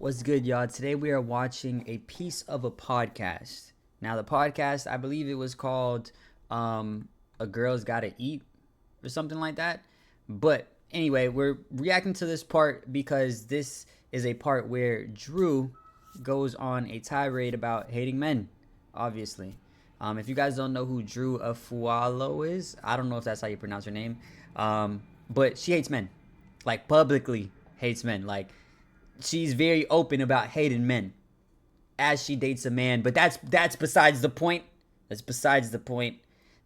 What's good, y'all? Today we are watching a piece of a podcast. Now, the podcast, I believe it was called A Girl's Gotta Eat or something like that. But anyway, we're reacting to this part because this is a part where Drew goes on a tirade about hating men, obviously. If you guys don't know who Drew Afualo is, I don't know if that's how you pronounce her name, but she hates men, like publicly hates men. Like, she's very open about hating men as she dates a man, but that's besides the point. That's besides the point.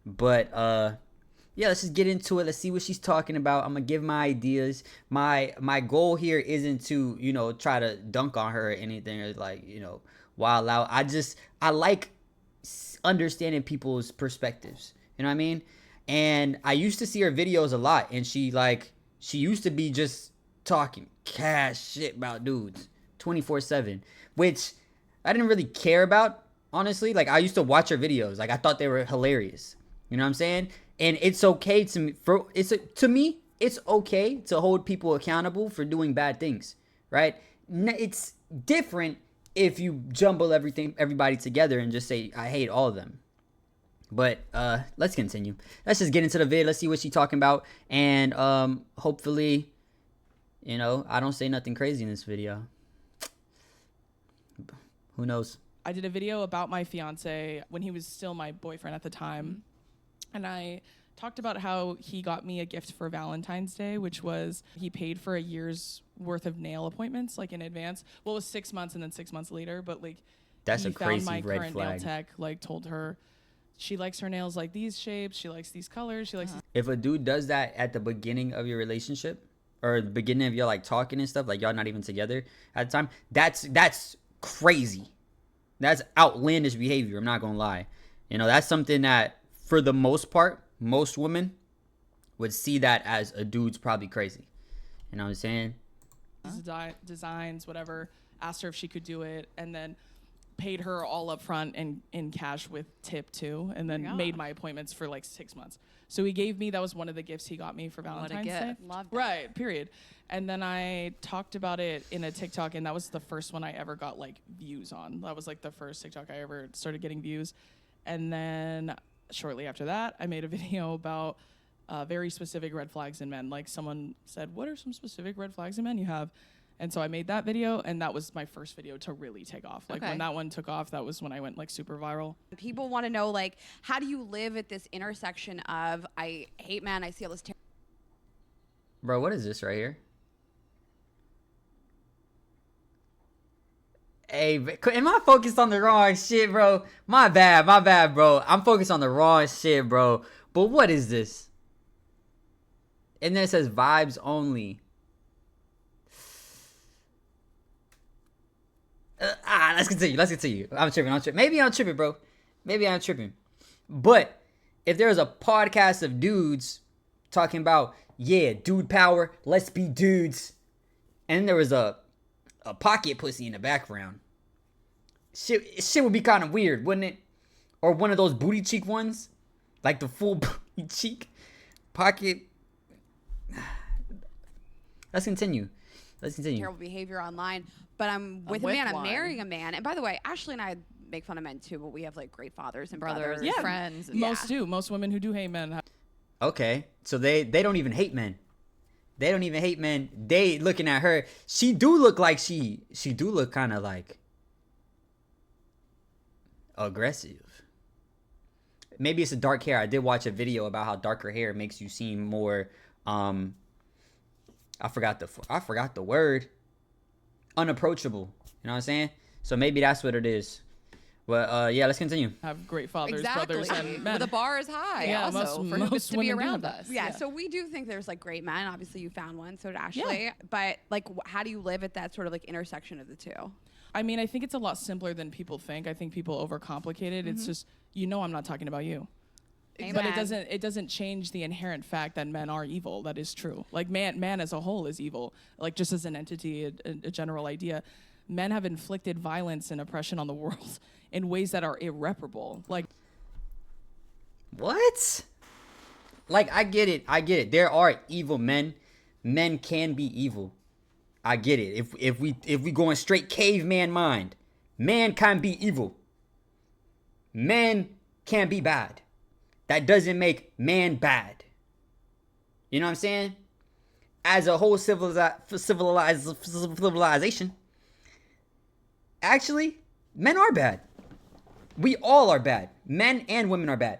But yeah, let's just get into it. Let's see what she's talking about. I'm gonna give my ideas. My goal here isn't to try to dunk on her or anything, or like wild out. I like understanding people's perspectives. You know what I mean? And I used to see her videos a lot, and she used to be just talking cash shit about dudes 24/7, which I didn't really care about, honestly. Like, I used to watch her videos. Like, I thought they were hilarious. You know what I'm saying? And it's okay to me, it's okay to hold people accountable for doing bad things, right? It's different if you jumble everybody together and just say I hate all of them. But let's continue. Let's just get into the vid. Let's see what she's talking about, and hopefully, I don't say nothing crazy in this video. Who knows? I did a video about my fiance when he was still my boyfriend at the time. And I talked about how he got me a gift for Valentine's Day, which was he paid for a year's worth of nail appointments, like, in advance. Well, it was 6 months and then 6 months later, but like, that's he a crazy found my red current flag. nail tech, like, told her she likes her nails like these shapes, she likes these colors, she likes these. If a dude does that at the beginning of your relationship, or the beginning of your like talking and stuff, like y'all not even together at the time, that's crazy. That's outlandish behavior. I'm not gonna lie. That's something that, for the most part, most women would see that as a dude's probably crazy. You know what I'm saying? Designs, whatever. Asked her if she could do it, and then paid her all up front and in cash with tip too, and then made my appointments for like 6 months. So he gave me, that was one of the gifts he got me for Valentine's Day. Loved it. Right, period. And then I talked about it in a TikTok, and that was the first one I ever got like views on. That was like the first TikTok I ever started getting views. And then shortly after that, I made a video about very specific red flags in men. Like, someone said, what are some specific red flags in men you have? And so I made that video, and that was my first video to really take off. Like, when that one took off, that was when I went like super viral. People want to know, like, how do you live at this intersection of I hate men, I see all this Bro, what is this right here? Hey, am I focused on the wrong shit, bro? My bad, bro. I'm focused on the wrong shit, bro. But what is this? And then it says vibes only. Let's continue. I'm tripping. Maybe I'm tripping, bro. Maybe I'm tripping. But if there was a podcast of dudes talking about, yeah, dude power, let's be dudes, and there was a pocket pussy in the background, shit would be kind of weird, wouldn't it? Or one of those booty cheek ones, like the full booty cheek pocket. Let's continue. terrible behavior online. But I'm with a man, I'm marrying a man. And by the way, Ashley and I make fun of men too, but we have like great fathers and brothers. Yeah, friends. Most do. Most women who do hate men. Okay, so they don't even hate men. They don't even hate men. They looking at her. She do look like she do look kind of like aggressive. Maybe it's a dark hair. I did watch a video about how darker hair makes you seem more I forgot the word. Unapproachable. You know what I'm saying? So maybe that's what it is. But yeah, let's continue. Have great fathers, Exactly. brothers, and men. Well, the bar is high. Yeah, also most for who gets to be women do around have us. that. Yeah, so we do think there's like great men. Obviously, you found one. So did Ashley. Yeah. But like, how do you live at that sort of like intersection of the two? I mean, I think it's a lot simpler than people think. I think people overcomplicate it. It's just, I'm not talking about you. Amen. But it doesn't change the inherent fact that men are evil. That is true. Like, man as a whole is evil. Like, just as an entity, a general idea. Men have inflicted violence and oppression on the world in ways that are irreparable. Like, what? Like, I get it. There are evil men. Men can be evil. I get it. If we going straight caveman mind, man can't be evil. Man can't be bad. That doesn't make man bad. You know what I'm saying? As a whole civilization, actually, men are bad. We all are bad. Men and women are bad.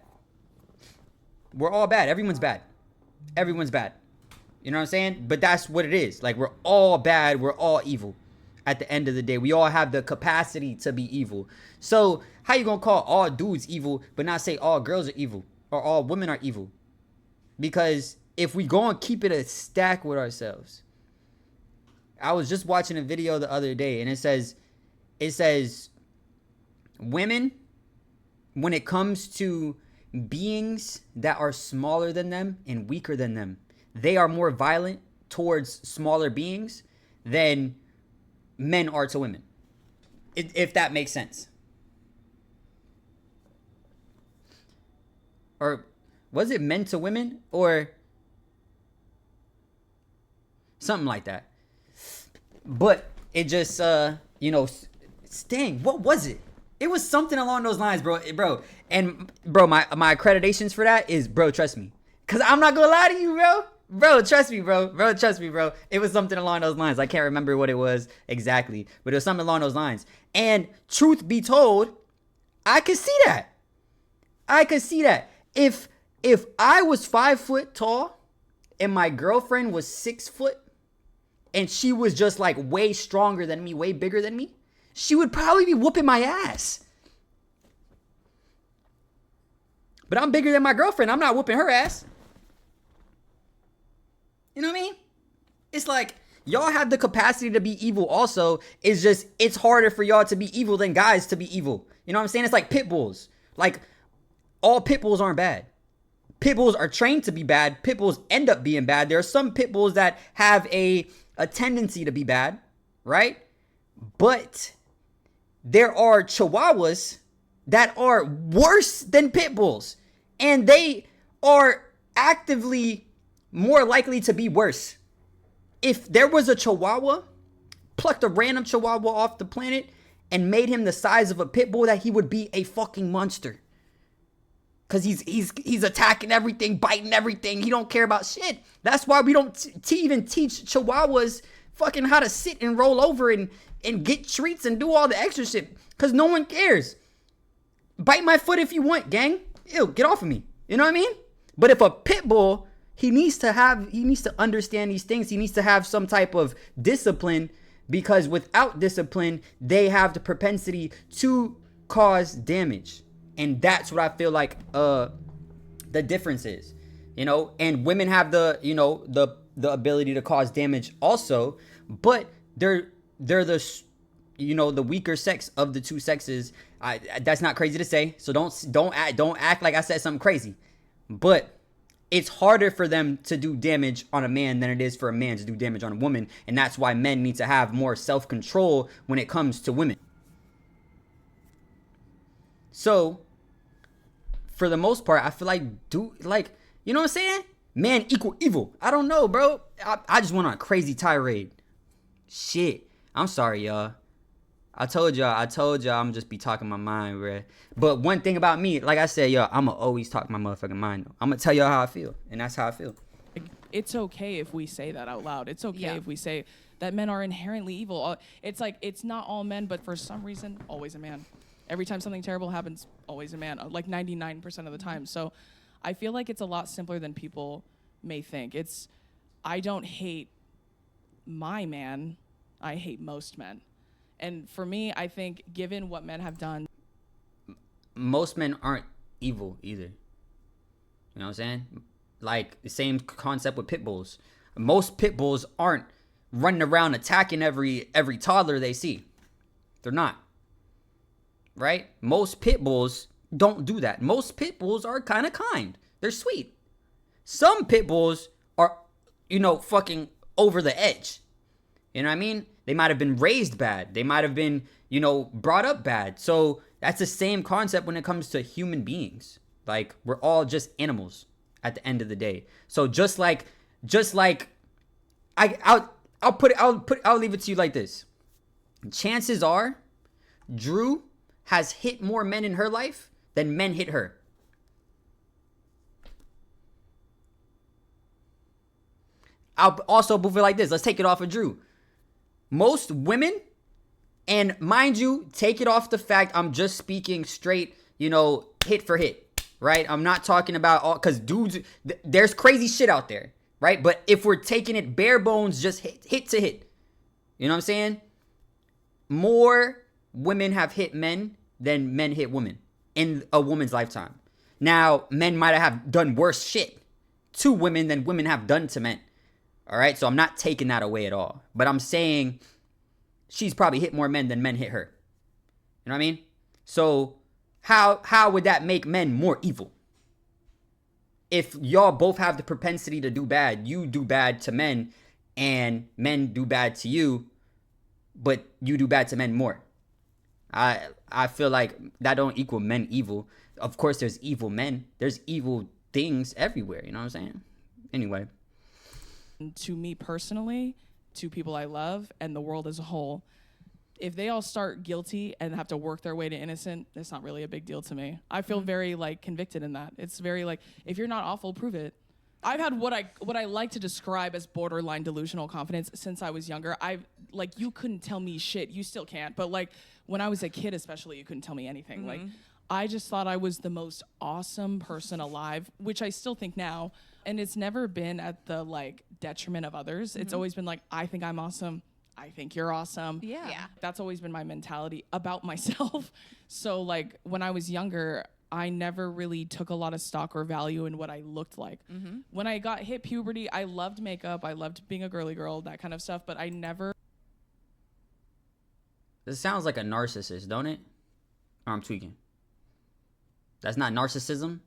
We're all bad. Everyone's bad. Everyone's bad. You know what I'm saying? But that's what it is. Like, we're all bad. We're all evil. At the end of the day, we all have the capacity to be evil. So how you gonna call all dudes evil, but not say all girls are evil or all women are evil? Because if we go and keep it a stack with ourselves, I was just watching a video the other day, and it says women, when it comes to beings that are smaller than them and weaker than them, they are more violent towards smaller beings than men are to women. If that makes sense. Or was it men to women? Or something like that. But it just, Sting, what was it? It was something along those lines, bro. And bro, my accreditations for that is, bro, trust me. Because I'm not going to lie to you, bro. Bro, trust me, bro. Bro, trust me, bro. It was something along those lines. I can't remember what it was exactly, but it was something along those lines. And truth be told, I could see that. I could see that. If I was 5 foot tall and my girlfriend was 6 foot and she was just like way stronger than me, way bigger than me, she would probably be whooping my ass. But I'm bigger than my girlfriend. I'm not whooping her ass. You know what I mean? It's like, y'all have the capacity to be evil also. It's just, it's harder for y'all to be evil than guys to be evil. You know what I'm saying? It's like pit bulls. Like, all pit bulls aren't bad. Pit bulls are trained to be bad. Pit bulls end up being bad. There are some pit bulls that have a tendency to be bad, right? But there are chihuahuas that are worse than pit bulls. And they are actively more likely to be worse. If there was a chihuahua, plucked a random chihuahua off the planet and made him the size of a pit bull, that he would be a fucking monster. Cause he's attacking everything, biting everything. He don't care about shit. That's why we don't even teach chihuahuas fucking how to sit and roll over and get treats and do all the extra shit. Cause no one cares. Bite my foot if you want, gang. Ew, get off of me. You know what I mean? But if a pit bull, he needs to understand these things. He needs to have some type of discipline, because without discipline, they have the propensity to cause damage. And that's what I feel like the difference is, and women have the ability to cause damage also, but they're the weaker sex of the two sexes. That's not crazy to say. So don't act like I said something crazy, but it's harder for them to do damage on a man than it is for a man to do damage on a woman. And that's why men need to have more self-control when it comes to women. So for the most part, I feel like, you know what I'm saying? Man equal evil. I don't know, bro. I just went on a crazy tirade. Shit. I'm sorry, y'all. I told y'all I'm just be talking my mind, bro. But one thing about me, like I said, y'all, I'ma always talk my motherfucking mind, though. I'm gonna tell y'all how I feel, and that's how I feel. It's okay if we say that out loud. It's okay if we say that men are inherently evil. It's like, it's not all men, but for some reason, always a man. Every time something terrible happens, always a man, like 99% of the time. So I feel like it's a lot simpler than people may think. I don't hate my man, I hate most men. And for me, I think given what men have done, most men aren't evil either. You know what I'm saying? Like the same concept with pit bulls. Most pit bulls aren't running around attacking every toddler they see. They're not. Right? Most pit bulls don't do that. Most pit bulls are kind of kind. They're sweet. Some pit bulls are, fucking over the edge. You know what I mean? They might have been raised bad. They might have been, brought up bad. So that's the same concept when it comes to human beings. Like, we're all just animals at the end of the day. So just like I'll leave it to you like this. Chances are, Drew has hit more men in her life than men hit her. I'll also move it like this. Let's take it off of Drew. Most women, and mind you, take it off the fact I'm just speaking straight, hit for hit, right? I'm not talking about all, because dudes, there's crazy shit out there, right? But if we're taking it bare bones, just hit to hit, you know what I'm saying? More women have hit men than men hit women in a woman's lifetime. Now, men might have done worse shit to women than women have done to men. All right, so I'm not taking that away at all. But I'm saying she's probably hit more men than men hit her. You know what I mean? So how would that make men more evil? If y'all both have the propensity to do bad, you do bad to men and men do bad to you, but you do bad to men more. I feel like that don't equal men evil. Of course, there's evil men. There's evil things everywhere. You know what I'm saying? Anyway. To me personally, to people I love, and the world as a whole, if they all start guilty and have to work their way to innocent, it's not really a big deal to me. I feel very convicted in that. It's very if you're not awful, prove it. I've had what I like to describe as borderline delusional confidence since I was younger. You couldn't tell me shit. You still can't. But when I was a kid, especially, you couldn't tell me anything. I just thought I was the most awesome person alive, which I still think now. And it's never been at the detriment of others. It's always been I think I'm awesome. I think you're awesome. Yeah. That's always been my mentality about myself. So when I was younger, I never really took a lot of stock or value in what I looked like. When I hit puberty, I loved makeup. I loved being a girly girl, that kind of stuff. But I never. This sounds like a narcissist, don't it? Or I'm tweaking. That's not narcissism.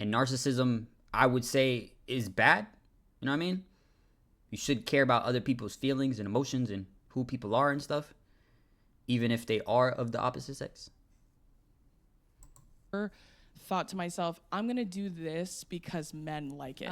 And narcissism, I would say, is bad. You know what I mean? You should care about other people's feelings and emotions and who people are and stuff, even if they are of the opposite sex. Thought to myself, I'm going to do this because men like it.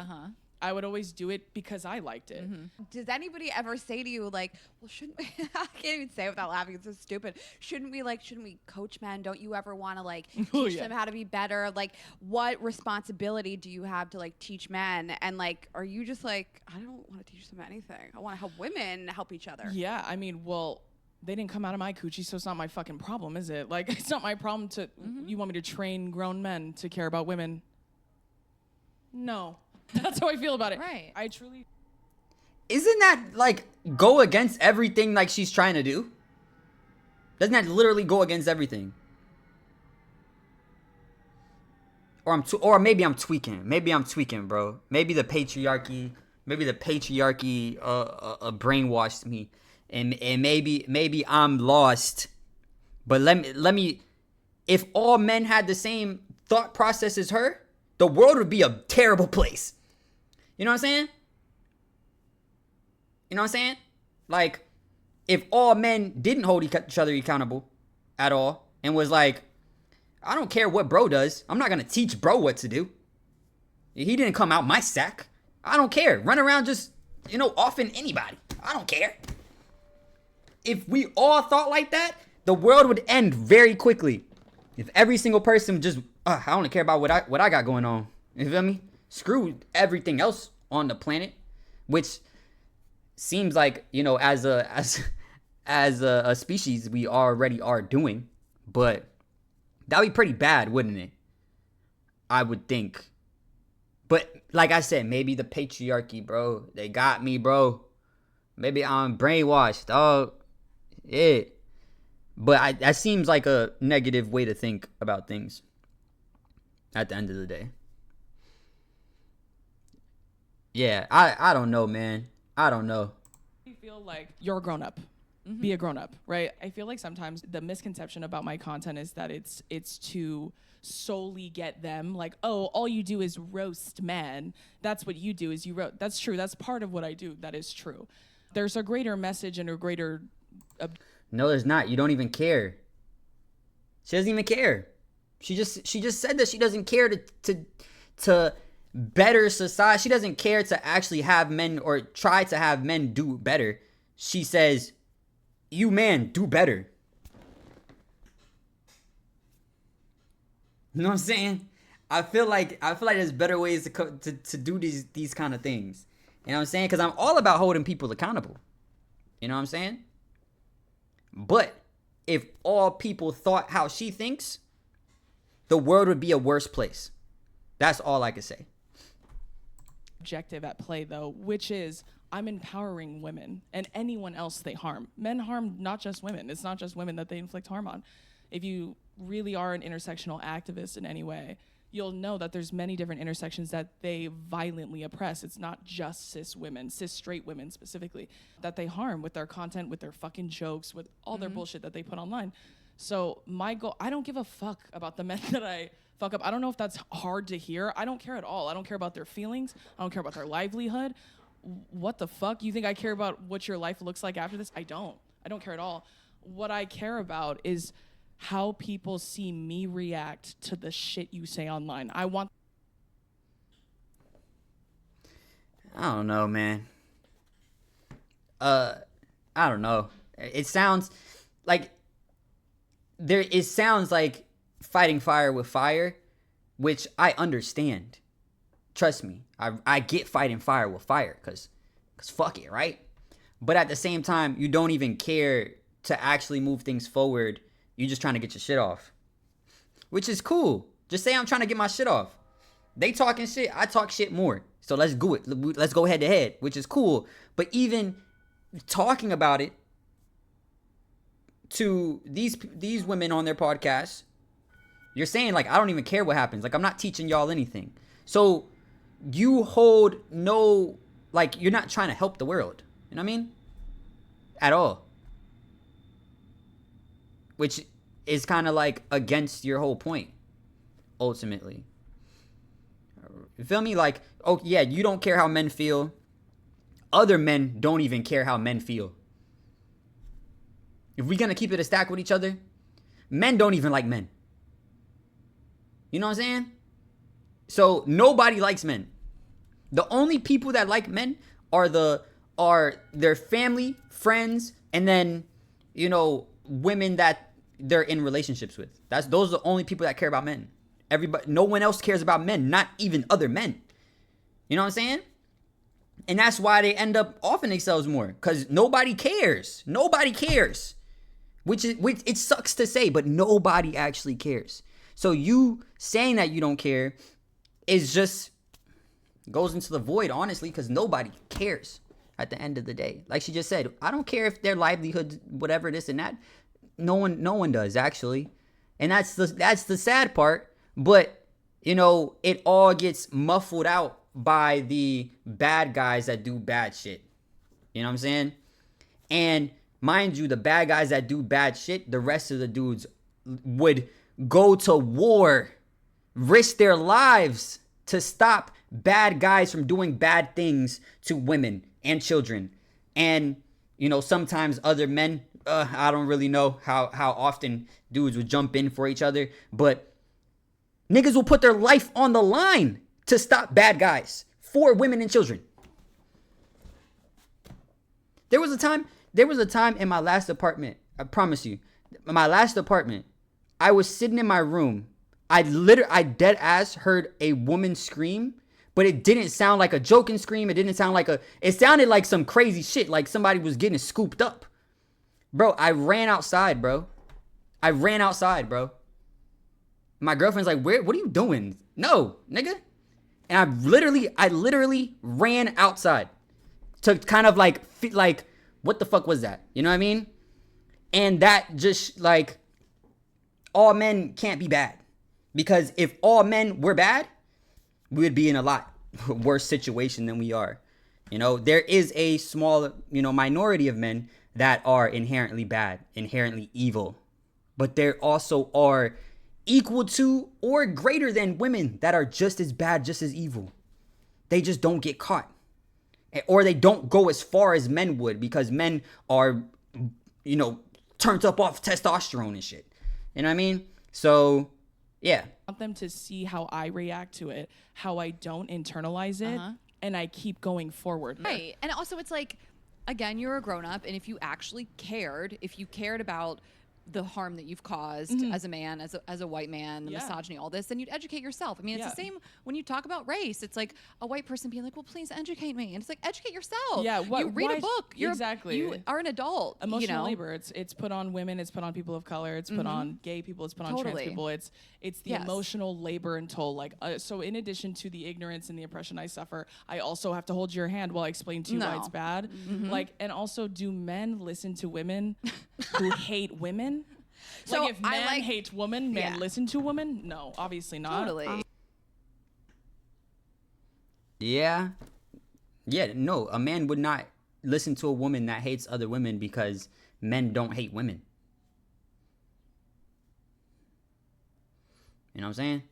I would always do it because I liked it. Does anybody ever say to you well, shouldn't we, I can't even say it without laughing, it's so stupid. Shouldn't we coach men? Don't you ever want to teach them how to be better? What responsibility do you have to teach men? And are you just I don't want to teach them anything. I want to help women help each other. Yeah, I mean, well, they didn't come out of my coochie, so it's not my fucking problem, is it? It's not my problem to, you want me to train grown men to care about women? No. That's how I feel about it. Right. I truly. Isn't that go against everything she's trying to do? Doesn't that literally go against everything? Or maybe I'm tweaking. Maybe I'm tweaking, bro. Maybe the patriarchy brainwashed me, and maybe I'm lost. But let me. If all men had the same thought process as her, the world would be a terrible place. You know what I'm saying? You know what I'm saying? If all men didn't hold each other accountable at all and was I don't care what bro does. I'm not going to teach bro what to do. He didn't come out my sack. I don't care. Run around just, offing anybody. I don't care. If we all thought like that, the world would end very quickly. If every single person just, I only care about what I got going on. You feel me? Screw everything else on the planet, which seems as a species we already are doing, but that'd be pretty bad, wouldn't it? I would think. But like I said, maybe the patriarchy, bro. They got me, bro. Maybe I'm brainwashed, dog. Yeah. But that seems like a negative way to think about things at the end of the day. Yeah, I don't know, man. I don't know. I feel like you're a grown up. Be a grown up, right? I feel like sometimes the misconception about my content is that it's to solely get them all you do is roast men. That's what you do is you roast. That's true. That's part of what I do. That is true. There's a greater message and a greater No, there's not. You don't even care. She doesn't even care. She just said that she doesn't care to better society. She doesn't care to actually have men or try to have men do better. She says, you man, do better. You know what I'm saying? I feel like there's better ways to do these kind of things. You know what I'm saying? Because I'm all about holding people accountable. You know what I'm saying? But if all people thought how she thinks, the world would be a worse place. That's all I can say. Objective at play, though, which is I'm empowering women and anyone else they harm. Men harm not just women. It's not just women that they inflict harm on. If you really are an intersectional activist in any way, you'll know that there's many different intersections that they violently oppress. It's not just cis women, cis straight women specifically, that they harm with their content, with their fucking jokes, with all their bullshit that they put online. So my goal, I don't give a fuck about the men that I fuck up. I don't know if that's hard to hear. I don't care at all. I don't care about their feelings. I don't care about their livelihood. What the fuck? You think I care about what your life looks like after this? I don't care at all. What I care about is how people see me react to the shit you say online. I don't know, man. I don't know. It sounds like fighting fire with fire, which I understand. Trust me. I get fighting fire with fire cuz fuck it, right? But at the same time, you don't even care to actually move things forward. You're just trying to get your shit off, which is cool. Just say I'm trying to get my shit off. They talking shit, I talk shit more. So let's do it. Let's go head to head, which is cool. But even talking about it to these women on their podcasts, you're saying like I don't even care what happens. Like I'm not teaching y'all anything. So you hold no, like you're not trying to help the world. You know what I mean? At all. Which is kind of like against your whole point, ultimately. You feel me? Like, oh yeah, you don't care how men feel. Other men don't even care how men feel. If we're going to keep it a stack with each other, men don't even like men. You know what I'm saying? So nobody likes men. The only people that like men are their family, friends, and then, you know, women that they're in relationships with. Those are the only people that care about men. No one else cares about men, not even other men. You know what I'm saying? And that's why they end up offing themselves more, because nobody cares. Nobody cares. Which it sucks to say, but nobody actually cares. So you saying that you don't care is just goes into the void, honestly, because nobody cares at the end of the day. Like she just said, I don't care if their livelihood, whatever, this and that. No one does, actually. And that's the sad part. But, you know, it all gets muffled out by the bad guys that do bad shit. You know what I'm saying? And mind you, the bad guys that do bad shit, the rest of the dudes would go to war, risk their lives to stop bad guys from doing bad things to women and children. And, you know, sometimes other men, I don't really know how often dudes would jump in for each other, but niggas will put their life on the line to stop bad guys for women and children. There was a time in my last apartment, I promise you, my last apartment, I was sitting in my room. I dead ass heard a woman scream, but it didn't sound like a joking scream. It sounded like some crazy shit, like somebody was getting scooped up. Bro, I ran outside, bro. My girlfriend's like, what are you doing? No, nigga. And I literally ran outside to kind of like, what the fuck was that? You know what I mean? And that just like, all men can't be bad. Because if all men were bad, we would be in a lot worse situation than we are. You know, there is a small, minority of men that are inherently bad, inherently evil. But there also are equal to or greater than women that are just as bad, just as evil. They just don't get caught. Or they don't go as far as men would, because men are, turned up off testosterone and shit. You know what I mean? So, yeah. want them to see how I react to it, how I don't internalize it, and I keep going forward. Right. And also it's like, again, you're a grown up, and if you actually cared, about the harm that you've caused as a man, as a white man, the misogyny, all this, then you'd educate yourself. I mean, it's the same when you talk about race. It's like a white person being like, well, please educate me. And it's like, educate yourself. Yeah, you read a book. You are an adult. Emotional labor. It's put on women. It's put on people of color. It's put on gay people. It's put on trans people. It's the emotional labor and toll. Like, so in addition to the ignorance and the oppression I suffer, I also have to hold your hand while I explain to you why it's bad. Like, and also, do men listen to women who hate women? So like, if man hates woman, man listen to woman? No, obviously not. Totally. Yeah. No, a man would not listen to a woman that hates other women because men don't hate women. You know what I'm saying?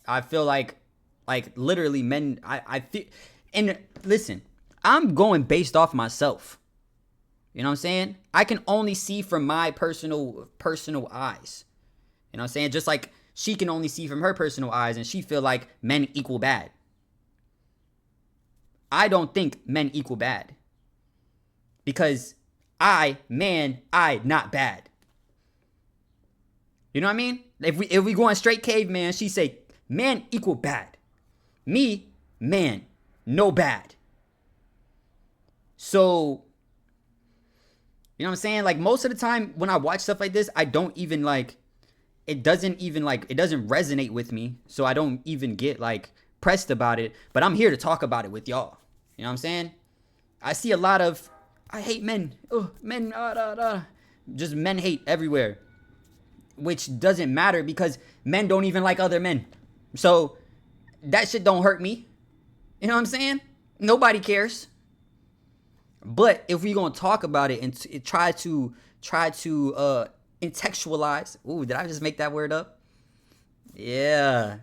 I feel like literally men, I feel, and listen, I'm going based off myself. You know what I'm saying? I can only see from my personal eyes. You know what I'm saying? Just like she can only see from her personal eyes, and she feel like men equal bad. I don't think men equal bad. Because I not bad. You know what I mean? If we going straight caveman, she say, man equal bad. Me, man, no bad. So, you know what I'm saying? Like, most of the time when I watch stuff like this, I don't even it doesn't resonate with me. So I don't even get pressed about it. But I'm here to talk about it with y'all. You know what I'm saying? I see a lot of, I hate men. Oh, men, just men hate everywhere. Which doesn't matter because men don't even like other men. So that shit don't hurt me. You know what I'm saying? Nobody cares. But if we're gonna talk about it and try to intellectualize, ooh, did I just make that word up? Yeah,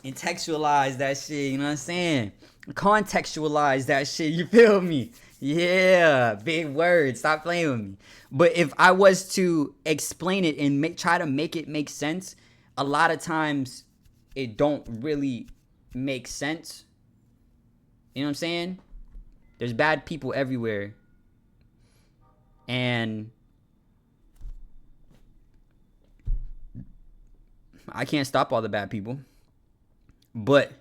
intellectualize that shit. You know what I'm saying? Contextualize that shit. You feel me? Yeah, big word. Stop playing with me. But if I was to explain it and try to make it make sense, a lot of times it don't really make sense. You know what I'm saying? There's bad people everywhere. And I can't stop all the bad people. But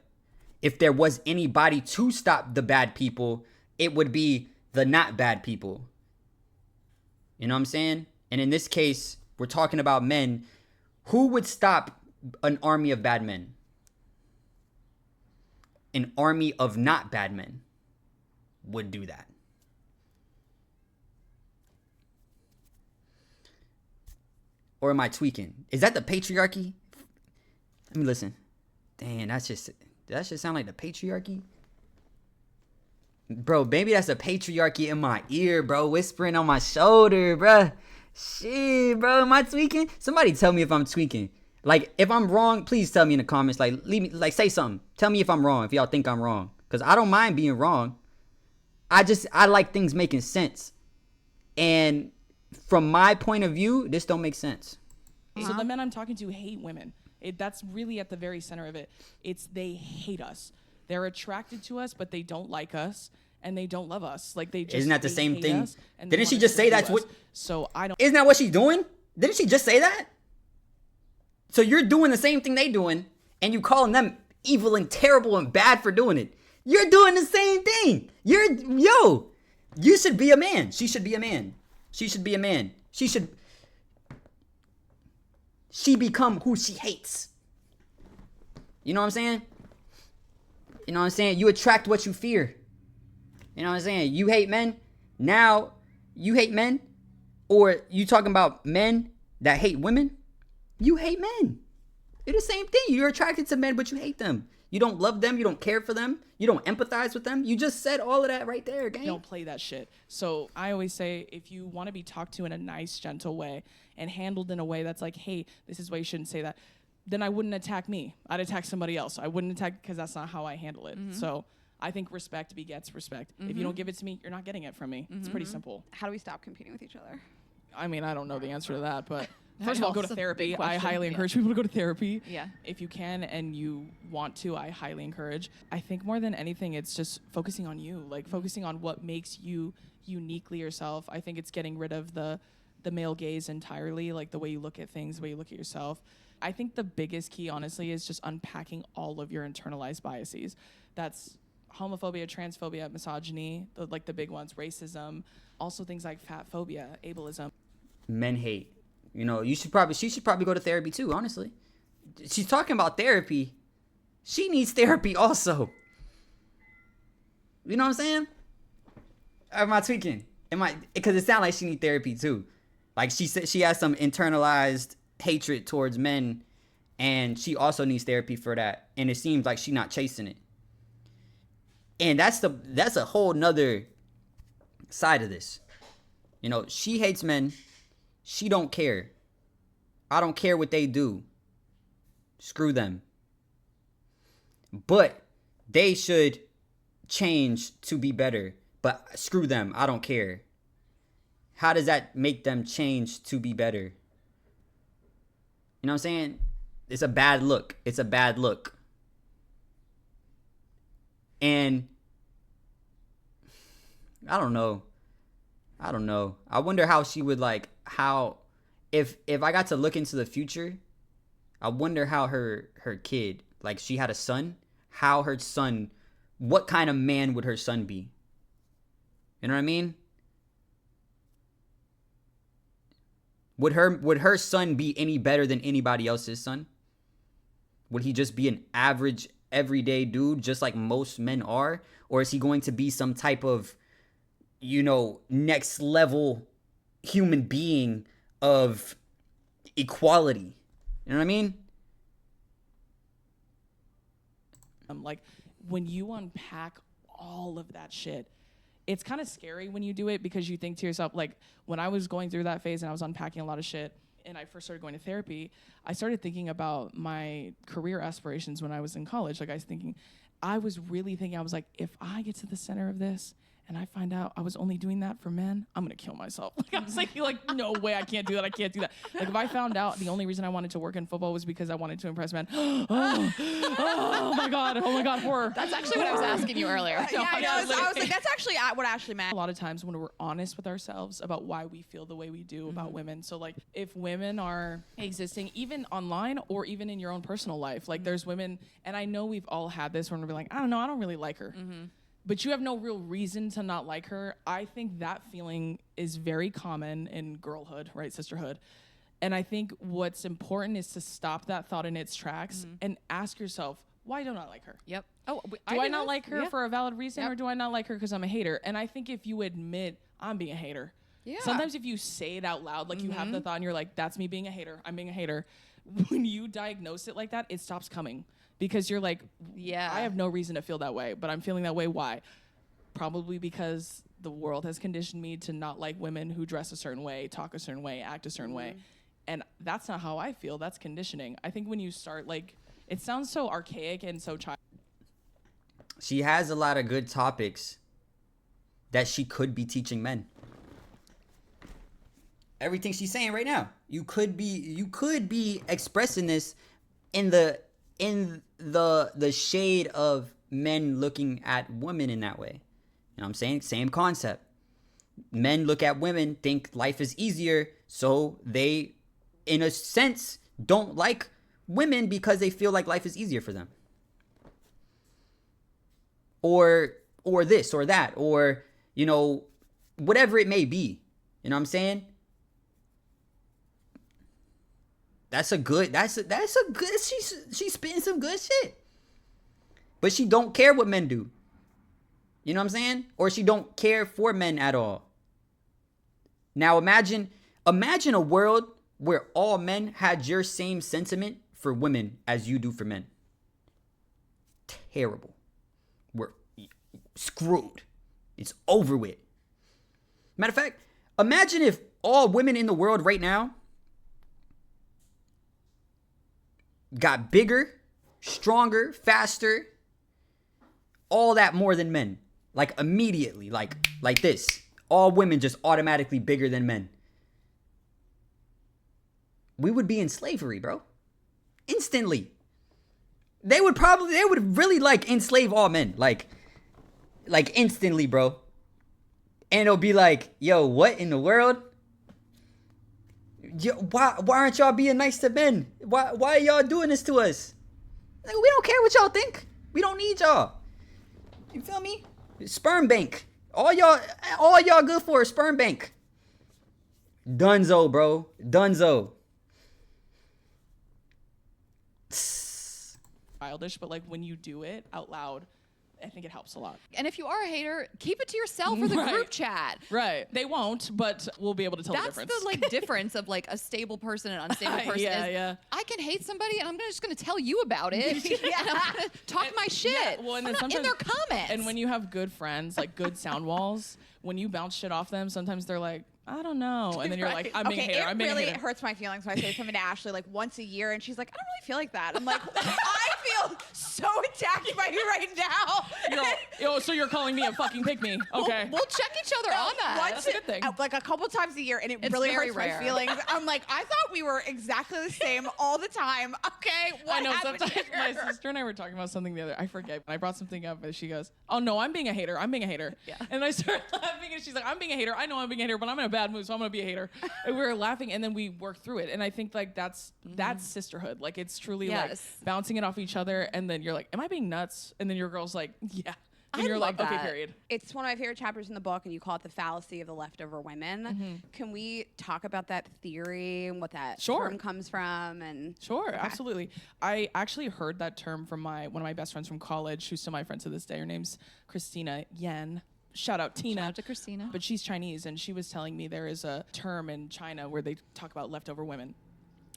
if there was anybody to stop the bad people, it would be the not bad people. You know what I'm saying? And in this case, we're talking about men. Who would stop an army of bad men? An army of not bad men would do that. Or am I tweaking? Is that the patriarchy? Let me listen. Dang, that should sound like the patriarchy. Bro, maybe that's the patriarchy in my ear, bro. Whispering on my shoulder, bro. Shit, bro. Am I tweaking? Somebody tell me if I'm tweaking. Like, if I'm wrong, please tell me in the comments. Like, leave me, say something. Tell me if I'm wrong, if y'all think I'm wrong. Because I don't mind being wrong. I like things making sense. And from my point of view, this don't make sense. So the men I'm talking to hate women. That's really at the very center of it. It's they hate us. They're attracted to us, but they don't like us, and they don't love us. Like, they just isn't that the same thing? Didn't she just say that's what? So I don't. Isn't that what she's doing? Didn't she just say that? So you're doing the same thing they doing, and you calling them evil and terrible and bad for doing it. You're doing the same thing. You should be a man. She should be a man. She should be a man. She become who she hates. You know what I'm saying? You know what I'm saying? You attract what you fear. You know what I'm saying? You hate men. Now, you hate men. Or you talking about men that hate women? You hate men. You're the same thing. You're attracted to men, but you hate them. You don't love them. You don't care for them. You don't empathize with them. You just said all of that right there, gang. Don't play that shit. So I always say, if you want to be talked to in a nice, gentle way and handled in a way that's like, hey, this is why you shouldn't say that, then I wouldn't attack me. I'd attack somebody else. I wouldn't attack because that's not how I handle it. So I think respect begets respect. If you don't give it to me, you're not getting it from me. It's pretty simple. How do we stop competing with each other? I mean, I don't know the answer to that, but First of all, go to That's a therapy. big I question. highly Yeah. encourage people to go to therapy. Yeah. If you can and you want to, I highly encourage. I think more than anything, it's just focusing on you, like focusing on what makes you uniquely yourself. I think it's getting rid of the male gaze entirely, like the way you look at things, the way you look at yourself. I think the biggest key, honestly, is just unpacking all of your internalized biases. That's homophobia, transphobia, misogyny, the big ones, racism, also things like fat phobia, ableism. Men hate. You know, she should probably go to therapy too, honestly. She's talking about therapy. She needs therapy also. You know what I'm saying? Or am I tweaking? Because it sounds like she needs therapy too. Like she said, she has some internalized hatred towards men, and she also needs therapy for that. And it seems like she's not chasing it. And that's a whole nother side of this. You know, she hates men. She don't care. I don't care what they do. Screw them. But they should change to be better. But screw them. I don't care. How does that make them change to be better? You know what I'm saying? It's a bad look. It's a bad look. And I don't know. I wonder how she would if I got to look into the future, I wonder how her kid, like she had a son, how her son, what kind of man would her son be? You know what I mean? Would her son be any better than anybody else's son? Would he just be an average, everyday dude, just like most men are? Or is he going to be some type of, next level human being of equality? You know what I mean? Like, when you unpack all of that shit, it's kind of scary when you do it, because you think to yourself, like, when I was going through that phase and I was unpacking a lot of shit and I first started going to therapy, I started thinking about my career aspirations when I was in college. Like, I was really thinking, I was like, if I get to the center of this and I find out I was only doing that for men, I'm going to kill myself. Like, I was like, no way, I can't do that. I can't do that. Like, if I found out the only reason I wanted to work in football was because I wanted to impress men. Oh my God, horror. That's actually what I was asking you earlier. Yeah, I was like, that's actually what Ashley meant. A lot of times when we're honest with ourselves about why we feel the way we do about women. So, like, if women are existing even online or even in your own personal life, like there's women, and I know we've all had this when we're like, I don't know, I don't really like her. But you have no real reason to not like her. I think that feeling is very common in girlhood, right? Sisterhood. And I think what's important is to stop that thought in its tracks and ask yourself, why don't I like her? Yep. Oh, do I not like her yeah. for a valid reason, or do I not like her because I'm a hater? And I think if you admit I'm being a hater, yeah. Sometimes if you say it out loud, like you have the thought and you're like, that's me being a hater, I'm being a hater. When you diagnose it like that, it stops coming. Because you're like, yeah, I have no reason to feel that way, but I'm feeling that way. Why? Probably because the world has conditioned me to not like women who dress a certain way, talk a certain way, act a certain way. And that's not how I feel. That's conditioning. I think when you start, like, it sounds so archaic and so child. She has a lot of good topics that she could be teaching men. Everything she's saying right now, you could be expressing this in the shade of men looking at women in that way. You know what I'm saying? Same concept. Men look at women, think life is easier, so they, in a sense, don't like women because they feel like life is easier for them. Or this or that, or, whatever it may be. You know what I'm saying? That's a good, she's spitting some good shit. But she don't care what men do. You know what I'm saying? Or she don't care for men at all. Now imagine a world where all men had your same sentiment for women as you do for men. Terrible. We're screwed. It's over with. Matter of fact, imagine if all women in the world right now got bigger, stronger, faster, all that more than men. Like immediately, like this. All women just automatically bigger than men. we would be in slavery, bro. Instantly. They would really like enslave all men. Like instantly, bro. And it'll be like, yo, what in the world? Yo, why aren't y'all being nice to men? Why are y'all doing this to us? Like, we don't care what y'all think. We don't need y'all. You feel me? Sperm bank. All y'all good for a sperm bank. Dunzo, bro. Dunzo. Childish, but like when you do it out loud, I think it helps a lot. And if you are a hater, keep it to yourself or the group chat. Right. They won't, but we'll be able to tell the difference. That's the like difference of like a stable person and unstable person. Yeah. I can hate somebody and I'm just gonna tell you about it. And I'm gonna talk my shit. Yeah, well, and I'm not in their comments. And when you have good friends, like good sound walls, when you bounce shit off them, sometimes they're like, I don't know. And then you're like, I'm being a hater. I'm being a hater. It hurts my feelings when I say something to Ashley like once a year and she's like, I don't really feel like that. I'm like, I feel so attacked by you right now. So you're calling me a fucking pick me. Okay. We'll check each other on that. That's a good thing. Like a couple times a year, and it really hurts my feelings. I'm like, I thought we were exactly the same all the time. Okay, what I know, happened sometimes here? my sister and I were talking about something the other, I forget, I brought something up and she goes, oh no, I'm being a hater. Yeah. And I started laughing and she's like, I'm being a hater. I know I'm being a hater, but I'm in a bad mood, so I'm gonna be a hater. And we were laughing and then we worked through it. And I think like that's sisterhood. Like it's truly like bouncing it off each other. And then you're like, am I being nuts? And then your girl's like, yeah. And you're like, okay, period. It's one of my favorite chapters in the book, and you call it the fallacy of the leftover women. Mm-hmm. Can we talk about that theory and what that term comes from? And Sure, absolutely. I actually heard that term from one of my best friends from college, who's still my friend to this day. Her name's Christina Yen. Shout out Tina. Shout out to Christina. But she's Chinese, and she was telling me there is a term in China where they talk about leftover women.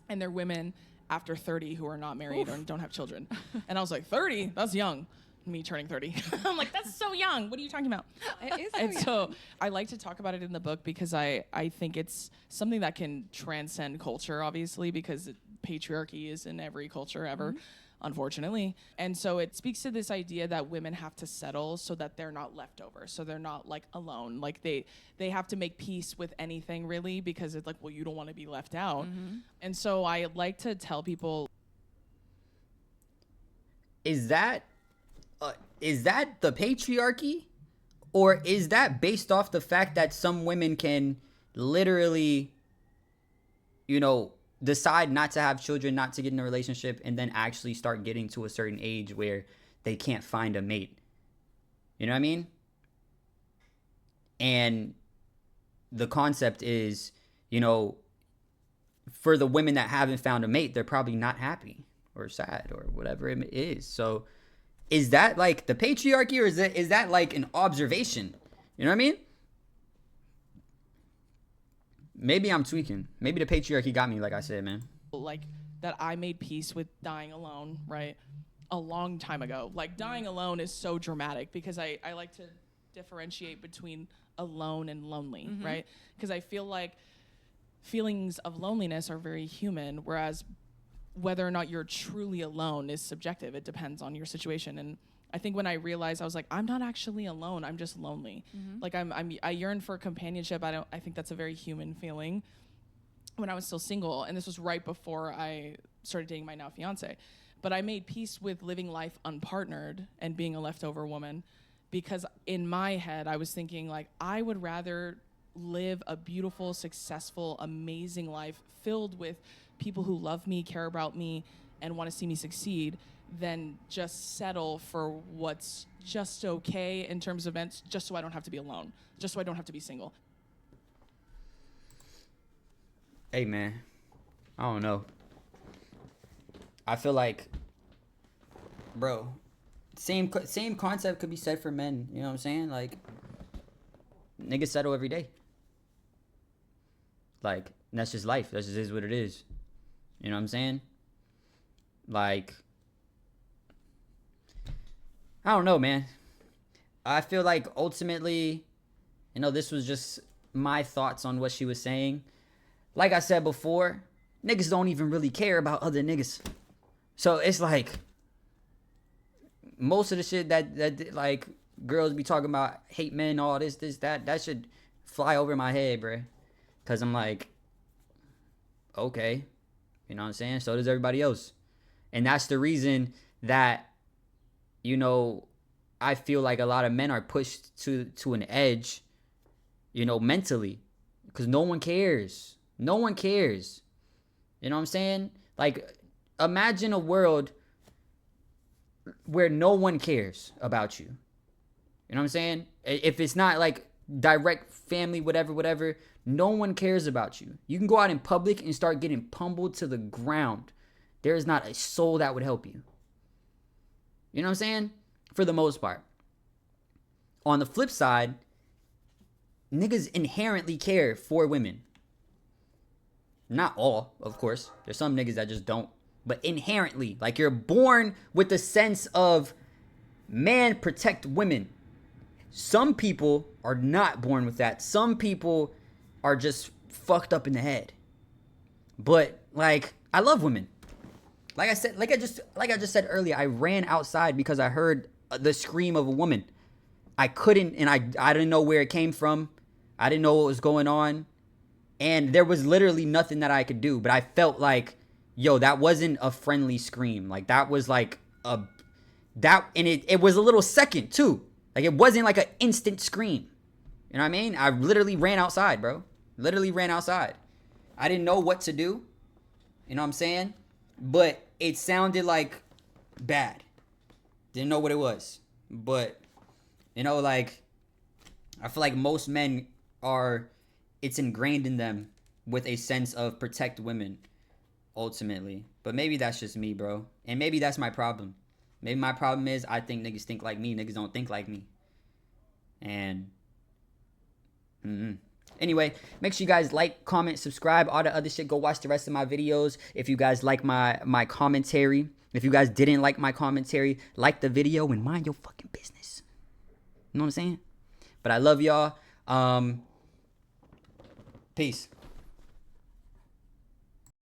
And they're women after 30 who are not married or don't have children. And I was like, 30? That's young. Me turning 30. I'm like, that's so young. What are you talking about? It is so and young. So I like to talk about it in the book because I think it's something that can transcend culture, obviously, because patriarchy is in every culture ever, unfortunately. And so it speaks to this idea that women have to settle so that they're not left over. So they're not like alone. Like they have to make peace with anything really, because it's like, well, you don't want to be left out. And so I like to tell people. Is that the patriarchy, or is that based off the fact that some women can literally, decide not to have children, not to get in a relationship, and then actually start getting to a certain age where they can't find a mate? You know what I mean? And the concept is, for the women that haven't found a mate, they're probably not happy or sad or whatever it is. So is that like the patriarchy, or is that like an observation? You know what I mean? Maybe I'm tweaking. Maybe the patriarchy got me, like I said, man. Like that I made peace with dying alone, right? A long time ago. Like dying alone is so dramatic because I like to differentiate between alone and lonely, right? Because I feel like feelings of loneliness are very human, whereas whether or not you're truly alone is subjective. It depends on your situation. And I think when I realized, I was like, I'm not actually alone. I'm just lonely. Like I yearn for companionship. I think that's a very human feeling. When I was still single, and this was right before I started dating my now fiance, but I made peace with living life unpartnered and being a leftover woman, because in my head I was thinking like, I would rather live a beautiful, successful, amazing life filled with people who love me, care about me, and want to see me succeed, than just settle for what's just okay in terms of events, just so I don't have to be alone, just so I don't have to be single. Hey, man, I don't know. I feel like, bro, same concept could be said for men. You know what I'm saying? Like, niggas settle every day. Like, that's just life. That just is what it is. You know what I'm saying? Like, I don't know, man. I feel like ultimately, this was just my thoughts on what she was saying. Like I said before, niggas don't even really care about other niggas. So it's like, most of the shit that like girls be talking about, hate men, all this, that should fly over my head, bruh. Cause I'm like, okay, You know what I'm saying? So does everybody else. And that's the reason that, you know, I feel like a lot of men are pushed to an edge, you know, mentally, because no one cares. No one cares. You know what I'm saying? Like, imagine a world where no one cares about you. You know what I'm saying? If it's not like direct family, whatever, no one cares about you. You can go out in public and start getting pummeled to the ground. There is not a soul that would help you. You know what I'm saying? For the most part. On the flip side, niggas inherently care for women. Not all, of course. There's some niggas that just don't. But inherently, like you're born with the sense of, man, protect women. Some people are not born with that. Some people are just fucked up in the head. But like, I love women. Like I just said earlier, I ran outside because I heard the scream of a woman. I couldn't, and I didn't know where it came from. I didn't know what was going on. And there was literally nothing that I could do. But I felt like, yo, that wasn't a friendly scream. Like, that was like and it was a little second too. Like, it wasn't like an instant scream. You know what I mean? I literally ran outside, bro. Literally ran outside. I didn't know what to do. You know what I'm saying? But it sounded like bad. Didn't know what it was. But, you know, like, I feel like most men it's ingrained in them with a sense of protect women, ultimately. But maybe that's just me, bro. And maybe that's my problem. Maybe my problem is I think niggas think like me. Niggas don't think like me. And, Anyway, make sure you guys like, comment, subscribe, all the other shit. Go watch the rest of my videos. If you guys like my commentary. If you guys didn't like my commentary, like the video and mind your fucking business. You know what I'm saying? But I love y'all. Peace.